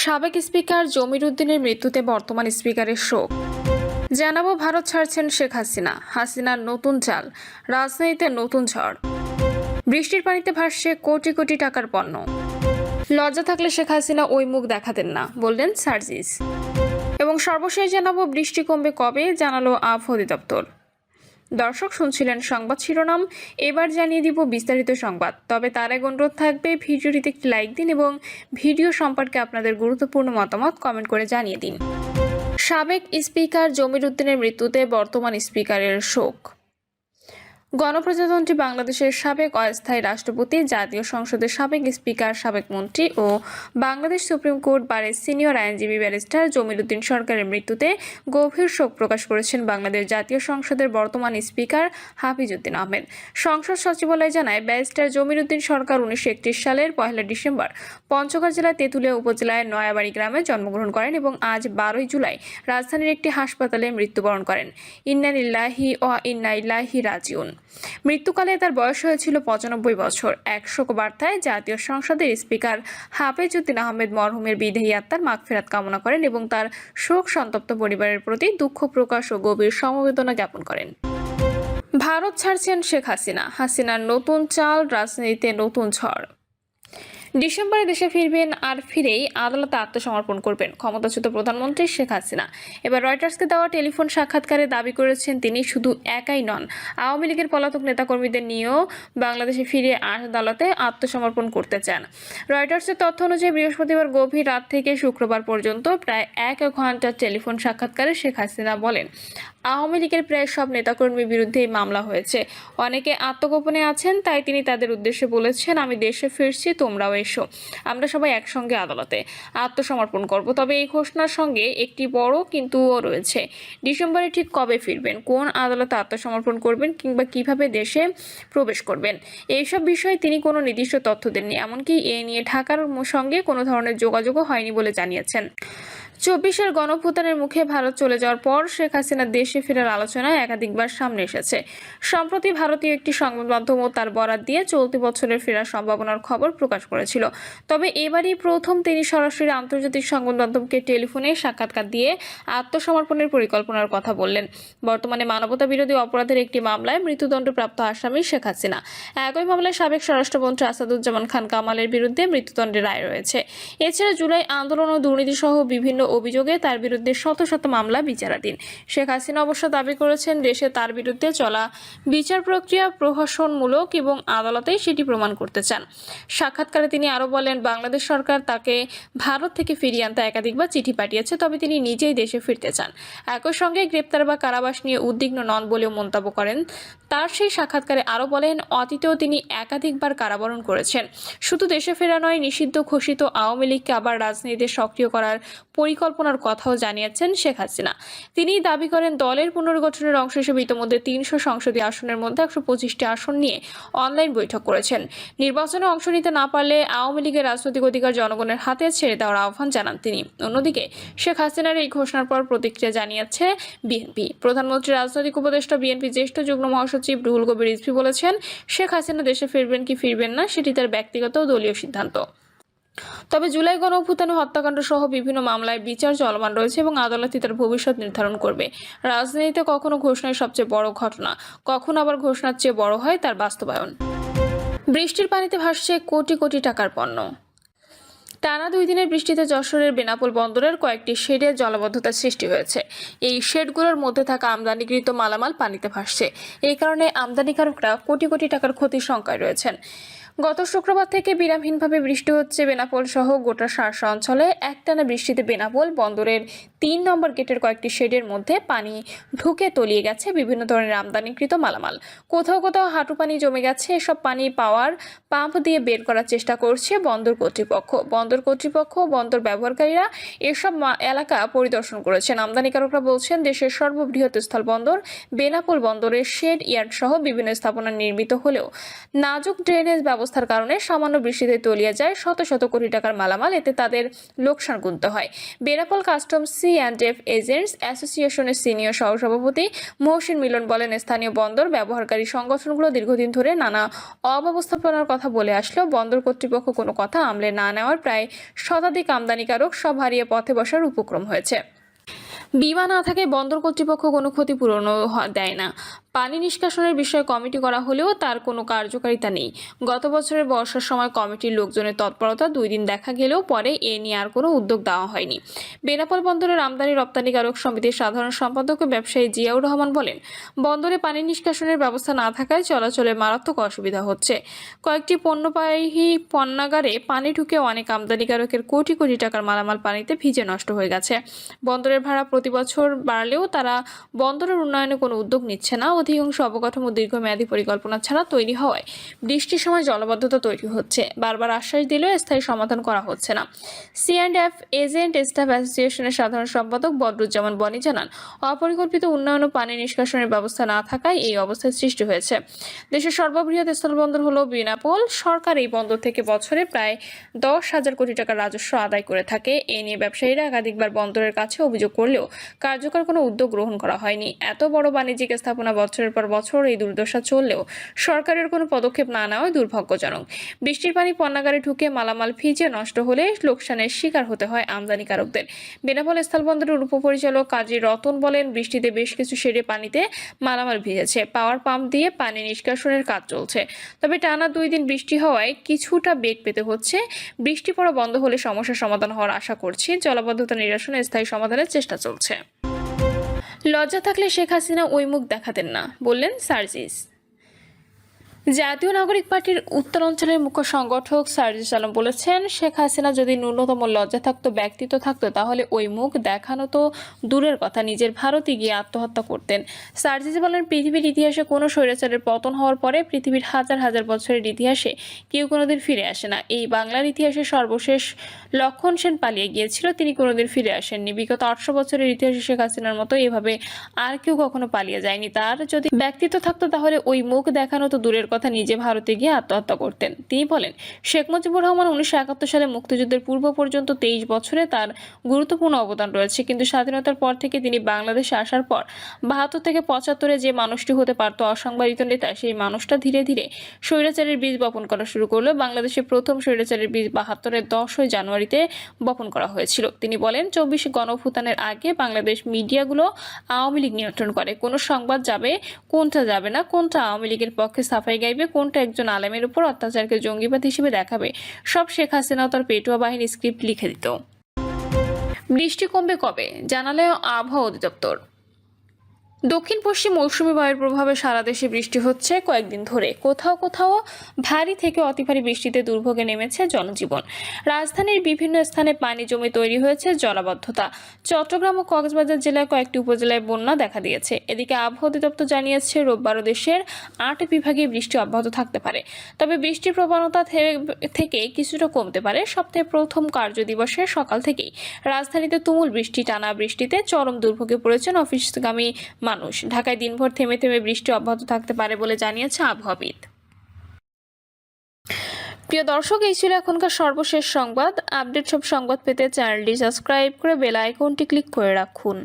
সাবেক স্পিকার জমির উদ্দিনের মৃত্যুতে বর্তমান স্পিকারের শোক। জানাবো ভারত ছাড়ছেন শেখ হাসিনা, হাসিনার নতুন চাল, রাজনীতিতে নতুন ঝড়। বৃষ্টির পানিতে ভাসছে কোটি কোটি টাকার পণ্য। লজ্জা থাকলে শেখ হাসিনা ওই মুখ দেখাতেন না, বললেন সার্জিস। এবং সর্বশেষ জানাবো বৃষ্টি কমবে কবে, জানালো আবহাওয়া অধিদপ্তর। দর্শক শুনছিলেন সংবাদ শিরোনাম, এবার জানিয়ে দিব বিস্তারিত সংবাদ। তবে তার আগে অনুরোধ থাকবে ভিডিওটিতে একটি লাইক দিন এবং ভিডিও সম্পর্কে আপনাদের গুরুত্বপূর্ণ মতামত কমেন্ট করে জানিয়ে দিন। সাবেক স্পিকার জমির উদ্দিনের মৃত্যুতে বর্তমান স্পিকারের শোক। গণপ্রজাতন্ত্রী বাংলাদেশের সাবেক অস্থায়ী রাষ্ট্রপতি, জাতীয় সংসদের সাবেক স্পিকার, সাবেক মন্ত্রী ও বাংলাদেশ সুপ্রিম কোর্ট বারের সিনিয়র আইনজীবী ব্যারিস্টার জমির উদ্দিন সরকারের মৃত্যুতে গভীর শোক প্রকাশ করেছেন বাংলাদেশ জাতীয় সংসদের বর্তমান স্পিকার হাফিজ উদ্দিন আহমেদ। সংসদ সচিবালয় জানায়, ব্যারিস্টার জমির উদ্দিন সরকার 1931 সালের 1 ডিসেম্বর পঞ্চগড় জেলার তেঁতুলিয়া উপজেলায় নয়াবাড়ি গ্রামে জন্মগ্রহণ করেন এবং আজ 12 জুলাই রাজধানীর একটি হাসপাতালে মৃত্যুবরণ করেন। ইন্না লিল্লাহি ওয়া ইন্না ইলাইহি রাজিউন। মৃত্যুকালে তার বয়স হয়েছিল 95 বছর। এক শোকবার্তায় জাতীয় সংসদের স্পিকার হাফিজ উদ্দিন আহমেদ মরহুমের বিদেহী আত্মার মাগফিরাত কামনা করেন এবং তার শোক সন্তপ্ত পরিবারের প্রতি দুঃখ প্রকাশ ও গভীর সমবেদনা জ্ঞাপন করেন। ভারত ছাড়ছেন শেখ হাসিনা, হাসিনার নতুন চাল, রাজনীতিতে নতুন ঝড়। ডিসেম্বরে দেশে ফিরবেন, আর ফিরেই আদালতে আত্মসমর্পণ করবেন ক্ষমতাচ্যুত প্রধানমন্ত্রী শেখ হাসিনা। এবার রয়টার্সকে দেওয়া টেলিফোন সাক্ষাৎকারে দাবি করেছেন তিনি শুধু একাই নন, আওয়ামী লীগের পলাতক নেতাকর্মীদের নিয়েও বাংলাদেশে ফিরে আদালতে আত্মসমর্পণ করতে চান। রয়টার্সের তথ্য অনুযায়ী বৃহস্পতিবার গভীর রাত থেকে শুক্রবার পর্যন্ত প্রায় 1 ঘন্টার টেলিফোন সাক্ষাৎকারে শেখ হাসিনা বলেন, আওয়ামী লীগের প্রায় সব নেতাকর্মীর বিরুদ্ধেই মামলা হয়েছে, অনেকে আত্মগোপনে আছেন, তাই তিনি তাদের উদ্দেশ্যে বলেছেন, আমি দেশে ফিরছি, তোমরাও এসো, আমরা সবাই একসঙ্গে আদালতে আত্মসমর্পণ করব। তবে এই ঘোষণার সঙ্গে একটি বড় কিন্তুও রয়েছে। ডিসেম্বরে ঠিক কবে ফিরবেন, কোন আদালতে আত্মসমর্পণ করবেন কিংবা কিভাবে দেশে প্রবেশ করবেন, এইসব বিষয়ে তিনি কোনো নির্দিষ্ট তথ্য দেননি। এমনকি এ নিয়ে ঢাকার সঙ্গে কোনো ধরনের যোগাযোগও হয়নি বলে জানিয়েছেন। 24-এর গণঅভ্যুত্থানের মুখে ভারত চলে যাওয়ার পর শেখ হাসিনা দেশে ফেরার আলোচনায় একাধিকবার সামনে এসেছে। সম্প্রতি ভারতীয় একটি সংবাদ মাধ্যমও তার বরাত দিয়ে চলতি বছরের ফেরার সম্ভাবনার খবর প্রকাশ করেছিল। তবে এবারই প্রথম তিনি সরাসরি আন্তর্জাতিক সংবাদ মাধ্যমকে টেলিফোনে সাক্ষাৎকার দিয়ে আত্মসমর্পণের পরিকল্পনার কথা বললেন। বর্তমানে মানবতা বিরোধী অপরাধের একটি মামলায় মৃত্যুদণ্ডপ্রাপ্ত আসামি শেখ হাসিনা। একই মামলায় সাবেক স্বরাষ্ট্রমন্ত্রী আসাদুজ্জামান খান কামালের বিরুদ্ধে মৃত্যুদণ্ডের রায় রয়েছে। এছাড়া জুলাই আন্দোলন ও দুর্নীতি সহ বিভিন্ন অভিযোগে তার বিরুদ্ধে শত শত মামলা বিচারাধীন। শেখ হাসিনা অবশ্য দাবি করেছেন, দেশে তার বিরুদ্ধে চলা বিচার প্রক্রিয়া প্রহসনমূলক এবং আদালতেই সেটি প্রমাণ করতে চান। সাক্ষাৎকারে তিনি আরও বলেন, বাংলাদেশ সরকার তাকে ভারত থেকে ফিরিয়ে আনতে একাধিকবার চিঠি পাঠিয়েছে, তবে তিনি নিজেই দেশে ফিরতে চান। একই সঙ্গে গ্রেপ্তার বা কারাবাস নিয়ে উদ্বিগ্ন নন বলেও মন্তব্য করেন। তার সেই সাক্ষাৎকারে আরও বলেন, অতীতেও তিনি একাধিকবার কারাবরণ করেছেন। শুধু দেশে ফেরা নয়, নিষিদ্ধ ঘোষিত আওয়ামী লীগকে আবার রাজনীতিতে সক্রিয় করার পরিকল্পনার কথাও জানিয়েছেন শেখ হাসিনা। তিনি দাবি করেন, দলের পুনর্গঠনের অংশ হিসেবে ইতিমধ্যে 300 সংসদীয় আসনের মধ্যে 125টি আসন নিয়ে অনলাইন বৈঠক করেছেন। নির্বাচনে অংশ নিতে না পারলে আওয়ামী লীগের রাজনৈতিক অধিকার জনগণের হাতে ছেড়ে দেওয়ার আহ্বান জানান তিনি। অন্যদিকে শেখ হাসিনার এই ঘোষণার পর প্রতিক্রিয়া জানিয়েছে বিএনপি। প্রধানমন্ত্রীর রাজনৈতিক উপদেষ্টা, বিএনপি জ্যেষ্ঠ যুগ্ম মহাসচিব রুহুল কবির রিজভী বলেছেন, শেখ হাসিনা দেশে ফিরবেন কি ফিরবেন না সেটি তার ব্যক্তিগত ও দলীয় সিদ্ধান্ত। তবে জুলাই গণঅভ্যুত্থান, হত্যাকাণ্ড সহ বিভিন্ন মামলায় বিচার চলমান রয়েছে এবং আদালতই তার ভবিষ্যৎ নির্ধারণ করবে। রাজনীতিতে কখনো ঘোষণাই সবচেয়ে বড় ঘটনা, কখনো আবার ঘোষণার চেয়ে বড় হয় তার বাস্তবায়ন। বৃষ্টির পানিতে ভাসছে কোটি কোটি টাকার পণ্য। টানা 2 দিনের বৃষ্টিতে যশোরের বেনাপোল বন্দরের কয়েকটি শেডে জলাবদ্ধতার সৃষ্টি হয়েছে। এই শেডগুলোর মধ্যে থাকা আমদানিকৃত মালামাল পানিতে ভাসছে। এই কারণে আমদানিকারকরা কোটি কোটি টাকার ক্ষতির শঙ্কায় রয়েছেন। গত শুক্রবার থেকে বিরামহীনভাবে বৃষ্টি হচ্ছে বেনাপোল সহ গোটা শার্শা অঞ্চলে। একটানা বৃষ্টিতে বেনাপোল বন্দরের 3 নম্বর গেটের কয়েকটি শেডের মধ্যে পানি ঢুকে তলিয়ে গেছে বিভিন্ন ধরনের আমদানিকৃত মালামাল। কোথাও কোথাও হাঁটু পানি জমে গেছে। এসব পানি পাওয়ার পাম্প দিয়ে বের করার চেষ্টা করছে বন্দর কর্তৃপক্ষ। বন্দর ব্যবহারকারীরা এসব এলাকা পরিদর্শন করেছেন। আমদানিকারকরা বলছেন, দেশের সর্ববৃহৎ স্থলবন্দর বেনাপোল বন্দরের শেড ইয়ার্ড সহ বিভিন্ন স্থাপনা নির্মিত হলেও নাজুক ড্রেনেজ ব্যবস্থার কারণে সামান্য বৃষ্টিতে তলিয়ে যায় শত শত কোটি টাকার মালামাল। এতে তাদের লোকসান গুনতে হয়। বেনাপোল কাস্টমস C&F এজেন্টস অ্যাসোসিয়েশনের সিনিয়র সহসভাপতি মহসিন মিলন বলেন, স্থানীয় বন্দর ব্যবহারকারী সংগঠনগুলো দীর্ঘদিন ধরে নানা অব্যবস্থাপনার কথা বলে আসলেও বন্দর কর্তৃপক্ষ কোনো কথা আমলে না নেওয়ার প্রায় শতাধিক আমদানিকারক সব হারিয়ে পথে বসার উপক্রম হয়েছে। বিমা না থাকায় বন্দর কর্তৃপক্ষ কোনো ক্ষতিপূরণও দেয় না। পানি নিষ্কাশনের বিষয়ে কমিটি করা হলেও তার কোনো কার্যকারিতা নেই। গত বছরের বর্ষার সময় কমিটির লোকজনের তৎপরতা 2 দিন দেখা গেলেও পরে এ নিয়ে আর কোনো উদ্যোগ দেওয়া হয়নি। বেনাপোল বন্দরের আমদানি রপ্তানিকারক সমিতির সাধারণ সম্পাদক ও ব্যবসায়ী জিয়াউর রহমান বলেন, বন্দরে পানি নিষ্কাশনের ব্যবস্থা না থাকায় চলাচলে মারাত্মক অসুবিধা হচ্ছে। কয়েকটি পণ্যবাহী পণ্যাগারে পানি ঢুকে অনেক আমদানিকারকের কোটি কোটি টাকার মালামাল পানিতে ভিজে নষ্ট হয়ে গেছে। বন্দরের ভাড়া প্রতি বছর বাড়লেও তারা বন্দরের উন্নয়নে কোনো উদ্যোগ নিচ্ছে না। অধিকাংশ অবকাঠামো দীর্ঘমেয়াদী পরিকল্পনা ছাড়া তৈরি হওয়ায় বৃষ্টির সময় জলাবদ্ধতা তৈরি হচ্ছে। বারবার আশ্বাস দিলেও স্থায়ী সমাধান করা হচ্ছে না। C&F এজেন্ট স্টাফ অ্যাসোসিয়েশনের সাধারণ সম্পাদক বদরুজ্জামান বনি জানান, অপরিকল্পিত উন্নয়ন ও পানি নিষ্কাশনের ব্যবস্থা না থাকায় এই অবস্থার সৃষ্টি হয়েছে। দেশের সর্ববৃহৎ স্থলবন্দর হলো বেনাপোল। সরকার এই বন্দর থেকে বছরে প্রায় 10,000 কোটি টাকার রাজস্ব আদায় করে থাকে। এ নিয়ে ব্যবসায়ীরা একাধিকবার বন্দরের কাছে অভিযোগ করলেও কার্যকর কোনো উদ্যোগ গ্রহণ করা হয়নি। এত বড় বাণিজ্যিক স্থাপনা বছরের পর বছর এই দুর্দশা চললেও সরকারের কোনো পদক্ষেপ না নেওয়ায় দুর্ভাগ্যজনক। বৃষ্টির পানি পণ্যাগারে ঢুকে মালামাল ভিজে নষ্ট হলে লোকসানের শিকার হতে হয় আমদানিকারকদের। বেনাপোল স্থলবন্দরের উপপরিচালক কাজী রতন বলেন, বৃষ্টিতে বেশ কিছু শেডে পানিতে মালামাল ভিজেছে। পাওয়ার পাম্প দিয়ে পানি নিষ্কাশনের কাজ চলছে। তবে টানা 2 দিন বৃষ্টি হওয়ায় কিছুটা বেগ পেতে হচ্ছে। বৃষ্টি পড়া বন্ধ হলে সমস্যার সমাধান হওয়ার আশা করছি। জলাবদ্ধতা নিরসনে স্থায়ী সমাধানের চেষ্টা চলছে। লজ্জা থাকলে শেখ হাসিনা ওই মুখ দেখাতেন না, বললেন সার্জিস। জাতীয় নাগরিক পার্টির উত্তরাঞ্চলের মুখ্য সংগঠক সার্জিস আলম বলেছেন, শেখ হাসিনা যদি ন্যূনতম লজ্জা থাকতো, ব্যক্তিত্ব থাকতো, তাহলে ওই মুখ দেখানো তো দূরের কথা, নিজের ভারতে গিয়ে আত্মহত্যা করতেন। সার্জিস বলেন, পৃথিবীর ইতিহাসে কোনো স্বৈরাচারের পতন হওয়ার পরে পৃথিবীর হাজার হাজার বছরের ইতিহাসে কেউ কোনোদিন ফিরে আসে না। এই বাংলার ইতিহাসে সর্বশেষ লক্ষণ সেন পালিয়ে গিয়েছিল, তিনি কোনোদিন ফিরে আসেননি। বিগত 800 বছরের ইতিহাসে শেখ হাসিনার মতো এভাবে আর কেউ কখনো পালিয়ে যায়নি। তার যদি ব্যক্তিত্ব থাকতো তাহলে ওই মুখ দেখানো তো দূরের কথা, নিজে ভারতে গিয়ে আত্মহত্যা করতেন। তিনি বলেন, শেখ মুজিবুর রহমান 1971 সালে মুক্তিযুদ্ধের পূর্ব পর্যন্ত 23 বছরে তার গুরুত্বপূর্ণ অবদান রয়েছে, কিন্তু স্বাধীনতার পর থেকে তিনি বাংলাদেশে আসার পর 72 থেকে 75-এ যে মানুষটি হতে পারত অসংবাদিত নেতা, সেই মানুষটা ধীরে ধীরে স্বৈরাচারের বীজ বপন করা শুরু করলো। বাংলাদেশে প্রথম স্বৈরাচারের বীজ 72-এর 10 জানুয়ারিতে বপন করা হয়েছিল। তিনি বলেন, 24 গণঅভ্যুত্থানের আগে বাংলাদেশ মিডিয়াগুলো আওয়ামী লীগ নিয়ন্ত্রণ করে। কোন সংবাদ যাবে, কোনটা যাবে না, কোনটা আওয়ামী লীগের পক্ষে সাফাই গাইবে, কোনটা একজন আলেমের উপর অত্যাচারকে জঙ্গিবাদ হিসেবে দেখাবে, সব শেখ হাসিনা তার পেটুয়া বাহিনীর স্ক্রিপ্ট লিখে দিত। বৃষ্টি কমবে কবে, জানালে আবহাওয়া অধিদপ্তর। দক্ষিণ পশ্চিম মৌসুমী বায়ুর প্রভাবে সারা দেশে বৃষ্টি হচ্ছে কয়েকদিন ধরে। কোথাও কোথাও ভারী থেকে অতি ভারী বৃষ্টিতে দুর্ভোগে নেমেছে জনজীবন। রাজধানীর বিভিন্ন স্থানে পানি জমে তৈরি হয়েছে জলাবদ্ধতা। চট্টগ্রাম ও কক্সবাজার জেলায় কয়েকটি উপজেলায় বন্যা দেখা দিয়েছে। এদিকে আবহাওয়া অধিদপ্তর জানিয়েছে, রোববারও দেশের 8 বিভাগে বৃষ্টি অব্যাহত থাকতে পারে। তবে বৃষ্টির প্রবণতা থেকে কিছুটা কমতে পারে। সপ্তাহের প্রথম কার্যদিবসে সকাল থেকেই রাজধানীতে তুমুল বৃষ্টি। টানা বৃষ্টিতে চরম দুর্ভোগে পড়েছেন অফিসগামী মানুষ। ঢাকায় দিনভর থেমে থেমে বৃষ্টি অব্যাহত থাকতে পারে বলে জানিয়েছে আবহাওয়াবিদ। প্রিয় দর্শক, এই ছিল এখনকার সর্বশেষ সংবাদ। আপডেট সব সংবাদ পেতে চ্যানেলটি সাবস্ক্রাইব করে বেল আইকনটি ক্লিক করে রাখুন।